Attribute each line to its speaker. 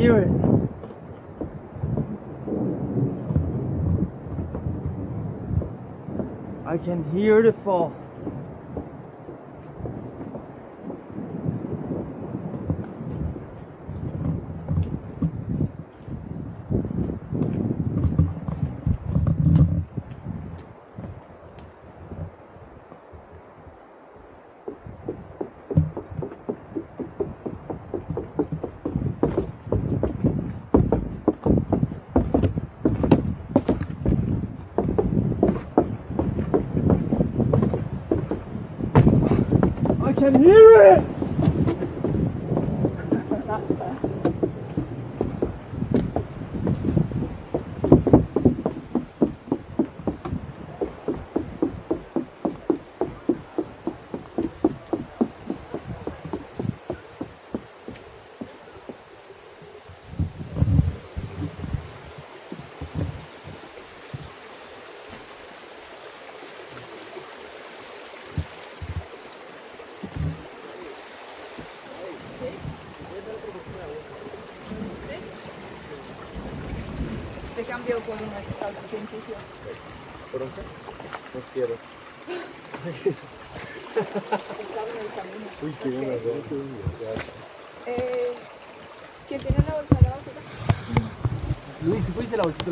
Speaker 1: hear it. I can hear the fall. I can hear it!
Speaker 2: Te cambio por un científico.
Speaker 1: ¿Por un qué? No quiero.
Speaker 2: Estaba en el camino.
Speaker 1: Uy, qué bien,
Speaker 2: ¿Quién tiene la bolsa de la basura?
Speaker 1: Luis, ¿puedes ir a la bolsita?